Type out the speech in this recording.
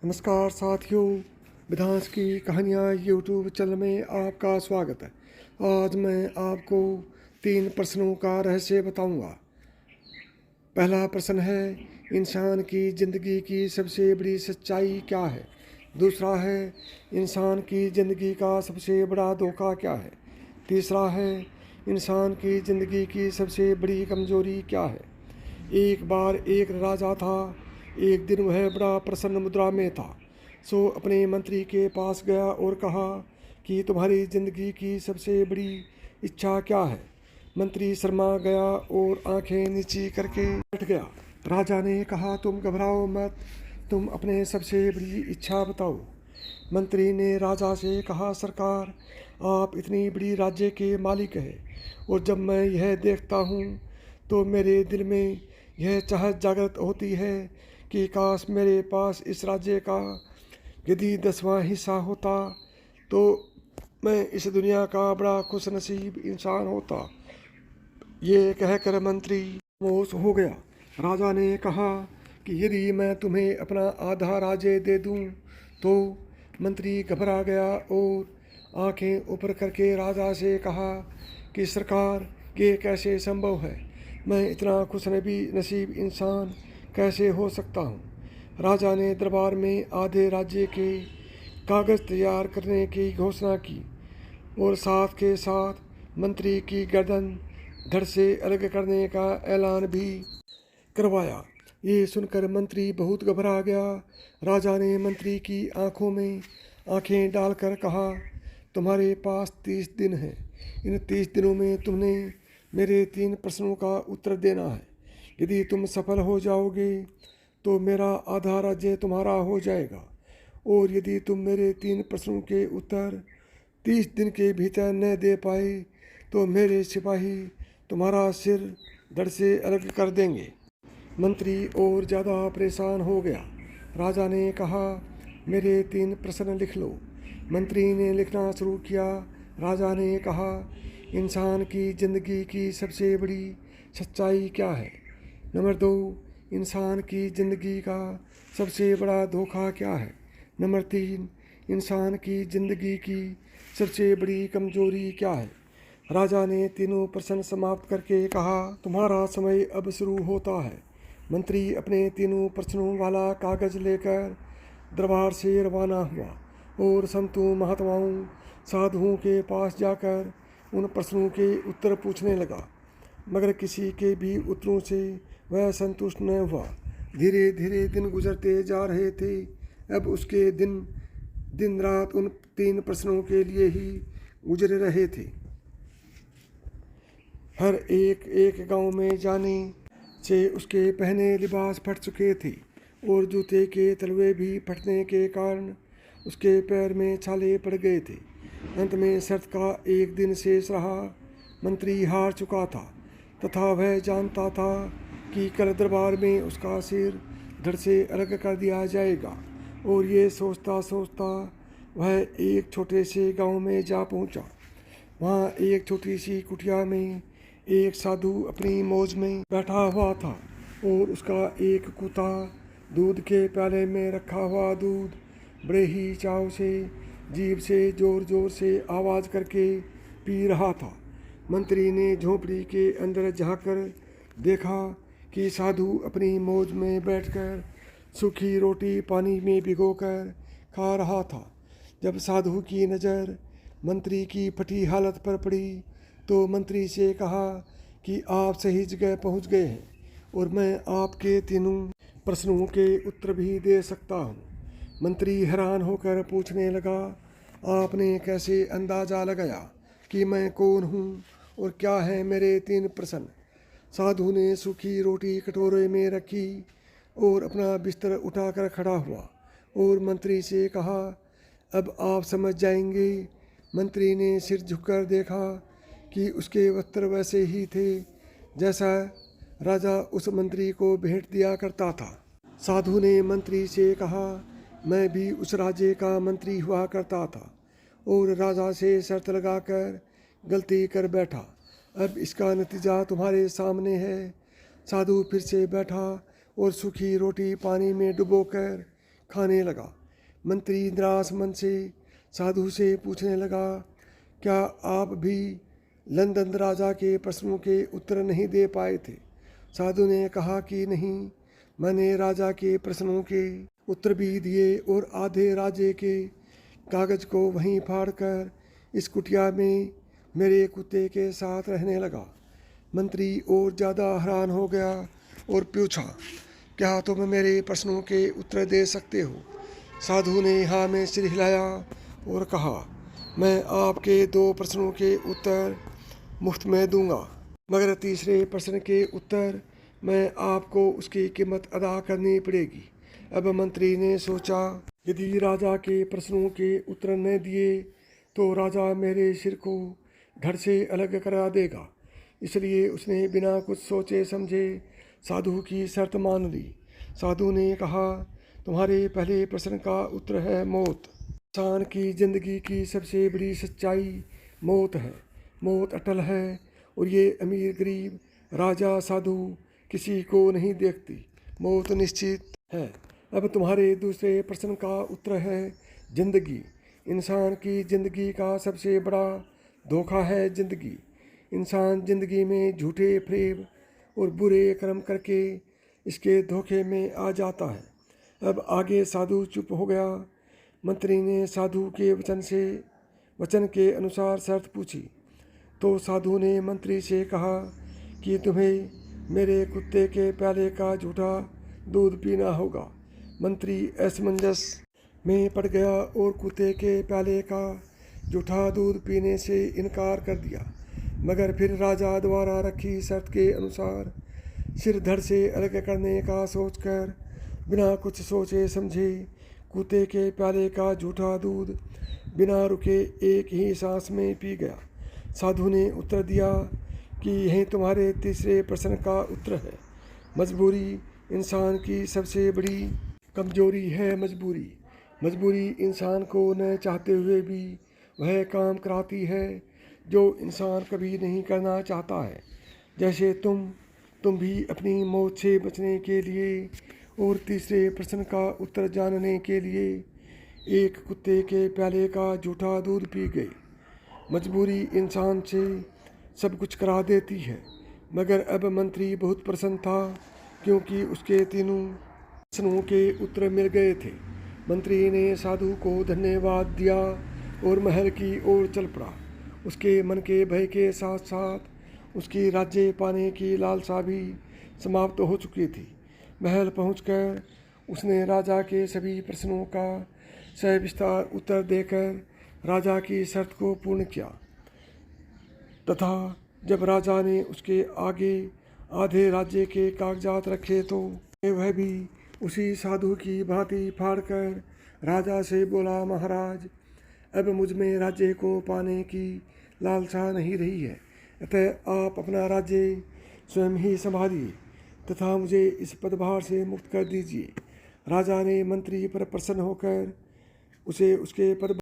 नमस्कार साथियों, विधांस की कहानियाँ यूट्यूब चैनल में आपका स्वागत है। आज मैं आपको 3 प्रश्नों का रहस्य बताऊंगा। पहला प्रश्न है, इंसान की ज़िंदगी की सबसे बड़ी सच्चाई क्या है। दूसरा है, इंसान की ज़िंदगी का सबसे बड़ा धोखा क्या है। तीसरा है, इंसान की ज़िंदगी की सबसे बड़ी कमजोरी क्या है। एक बार एक राजा था। एक दिन वह बड़ा प्रसन्न मुद्रा में था। सो अपने मंत्री के पास गया और कहा कि तुम्हारी जिंदगी की सबसे बड़ी इच्छा क्या है। मंत्री शर्मा गया और आंखें नीची करके बैठ गया। राजा ने कहा, तुम घबराओ मत, तुम अपने सबसे बड़ी इच्छा बताओ। मंत्री ने राजा से कहा, सरकार, आप इतनी बड़ी राज्य के मालिक हैं और जब मैं यह देखता हूँ तो मेरे दिल में यह चाहत जागृत होती है कि काश मेरे पास इस राज्य का यदि 10वां हिस्सा होता तो मैं इस दुनिया का बड़ा खुश नसीब इंसान होता। ये कहकर मंत्री खामोश हो गया। राजा ने कहा कि यदि मैं तुम्हें अपना आधा राज्य दे दूं तो। मंत्री घबरा गया और आंखें ऊपर करके राजा से कहा कि सरकार, ये कैसे संभव है। मैं इतना नसीब इंसान कैसे हो सकता हूँ। राजा ने दरबार में आधे राज्य के कागज़ तैयार करने की घोषणा की और साथ के साथ मंत्री की गर्दन धड़ से अलग करने का ऐलान भी करवाया। ये सुनकर मंत्री बहुत घबरा गया। राजा ने मंत्री की आंखों में आंखें डालकर कहा, तुम्हारे पास 30 दिन हैं। इन 30 दिनों में तुमने मेरे 3 प्रश्नों का उत्तर देना है। यदि तुम सफल हो जाओगे तो मेरा आधा राज्य तुम्हारा हो जाएगा और यदि तुम मेरे 3 प्रश्नों के उत्तर 30 दिन के भीतर न दे पाए तो मेरे सिपाही तुम्हारा सिर धड़ से अलग कर देंगे। मंत्री और ज़्यादा परेशान हो गया। राजा ने कहा, मेरे 3 प्रश्न लिख लो। मंत्री ने लिखना शुरू किया। राजा ने कहा, इंसान की ज़िंदगी की सबसे बड़ी सच्चाई क्या है। नंबर 2, इंसान की ज़िंदगी का सबसे बड़ा धोखा क्या है। नंबर 3, इंसान की ज़िंदगी की सबसे बड़ी कमजोरी क्या है। राजा ने तीनों प्रश्न समाप्त करके कहा, तुम्हारा समय अब शुरू होता है। मंत्री अपने तीनों प्रश्नों वाला कागज लेकर दरबार से रवाना हुआ और संतों, महात्माओं, साधुओं के पास जाकर उन प्रश्नों के उत्तर पूछने लगा, मगर किसी के भी उत्तरों से वह संतुष्ट न हुआ। धीरे धीरे दिन गुजरते जा रहे थे। अब उसके दिन रात उन 3 प्रश्नों के लिए ही गुजर रहे थे। हर एक गांव में जाने से उसके पहने लिबास फट चुके थे और जूते के तलवे भी फटने के कारण उसके पैर में छाले पड़ गए थे। अंत में शर्त का एक दिन शेष रहा। मंत्री हार चुका था तथा वह जानता था कि कल दरबार में उसका सिर धड़ से अलग कर दिया जाएगा। और ये सोचता सोचता वह एक छोटे से गांव में जा पहुंचा। वहाँ एक छोटी सी कुटिया में एक साधु अपनी मौज में बैठा हुआ था और उसका एक कुत्ता दूध के प्याले में रखा हुआ दूध बड़े ही चाव से जीभ से जोर जोर से आवाज़ करके पी रहा था। मंत्री ने झोंपड़ी के अंदर झांककर देखा कि साधु अपनी मौज में बैठकर सूखी रोटी पानी में भिगोकर खा रहा था। जब साधु की नज़र मंत्री की फटी हालत पर पड़ी तो मंत्री से कहा कि आप सही जगह पहुंच गए हैं और मैं आपके तीनों प्रश्नों के उत्तर भी दे सकता हूं। मंत्री हैरान होकर पूछने लगा, आपने कैसे अंदाज़ा लगाया कि मैं कौन हूं और क्या है मेरे 3 प्रश्न। साधु ने सूखी रोटी कटोरे में रखी और अपना बिस्तर उठाकर खड़ा हुआ और मंत्री से कहा, अब आप समझ जाएंगे। मंत्री ने सिर झुककर देखा कि उसके वस्त्र वैसे ही थे जैसा राजा उस मंत्री को भेंट दिया करता था। साधु ने मंत्री से कहा, मैं भी उस राज्य का मंत्री हुआ करता था और राजा से शर्त लगाकर गलती कर बैठा। अब इसका नतीजा तुम्हारे सामने है। साधु फिर से बैठा और सूखी रोटी पानी में डुबोकर खाने लगा। मंत्री निराश मन से साधु से पूछने लगा, क्या आप भी लंदन राजा के प्रश्नों के उत्तर नहीं दे पाए थे? साधु ने कहा कि नहीं, मैंने राजा के प्रश्नों के उत्तर भी दिए और आधे राज्य के कागज को वहीं फाड़कर इस कुटिया में मेरे कुत्ते के साथ रहने लगा। मंत्री और ज़्यादा हैरान हो गया और पूछा, क्या तुम मेरे प्रश्नों के उत्तर दे सकते हो? साधु ने हाँ में सिर हिलाया और कहा, मैं आपके 2 प्रश्नों के उत्तर मुफ्त में दूंगा, मगर तीसरे प्रश्न के उत्तर मैं आपको उसकी कीमत अदा करनी पड़ेगी। अब मंत्री ने सोचा, यदि राजा के प्रश्नों के उत्तर न दिए तो राजा मेरे सिर को धड़ से अलग करा देगा। इसलिए उसने बिना कुछ सोचे समझे साधु की शर्त मान ली। साधु ने कहा, तुम्हारे पहले प्रश्न का उत्तर है मौत। इंसान की जिंदगी की सबसे बड़ी सच्चाई मौत है। मौत अटल है और ये अमीर गरीब राजा साधु किसी को नहीं देखती। मौत निश्चित है। अब तुम्हारे दूसरे प्रश्न का उत्तर है जिंदगी। इंसान की जिंदगी का सबसे बड़ा धोखा है जिंदगी। इंसान जिंदगी में झूठे फ्रेब और बुरे कर्म करके इसके धोखे में आ जाता है। अब आगे साधु चुप हो गया। मंत्री ने साधु के वचन के अनुसार शर्त पूछी तो साधु ने मंत्री से कहा कि तुम्हें मेरे कुत्ते के प्याले का झूठा दूध पीना होगा। मंत्री असमंजस में पड़ गया और कुत्ते के प्याले का झूठा दूध पीने से इनकार कर दिया, मगर फिर राजा द्वारा रखी शर्त के अनुसार सिर धड़ से अलग करने का सोचकर बिना कुछ सोचे समझे कुत्ते के प्याले का झूठा दूध बिना रुके एक ही सांस में पी गया। साधु ने उत्तर दिया कि यही तुम्हारे तीसरे प्रश्न का उत्तर है। मजबूरी इंसान की सबसे बड़ी कमजोरी है। मजबूरी इंसान को न चाहते हुए भी वह काम कराती है जो इंसान कभी नहीं करना चाहता है। जैसे तुम भी अपनी मौत से बचने के लिए और तीसरे प्रश्न का उत्तर जानने के लिए एक कुत्ते के प्याले का झूठा दूध पी गए। मजबूरी इंसान से सब कुछ करा देती है। मगर अब मंत्री बहुत प्रसन्न था क्योंकि उसके तीनों प्रश्नों के उत्तर मिल गए थे। मंत्री ने साधु को धन्यवाद दिया और महल की ओर चल पड़ा। उसके मन के भय के साथ साथ उसकी राज्य पाने की लालसा भी समाप्त हो चुकी थी। महल पहुंचकर उसने राजा के सभी प्रश्नों का सविस्तार उत्तर देकर राजा की शर्त को पूर्ण किया तथा जब राजा ने उसके आगे आधे राज्य के कागजात रखे तो वह भी उसी साधु की भांति फाड़कर राजा से बोला, महाराज, अब मुझ में राज्य को पाने की लालसा नहीं रही है, अतः आप अपना राज्य स्वयं ही संभालिए तथा मुझे इस पदभार से मुक्त कर दीजिए। राजा ने मंत्री पर प्रसन्न होकर उसे उसके पद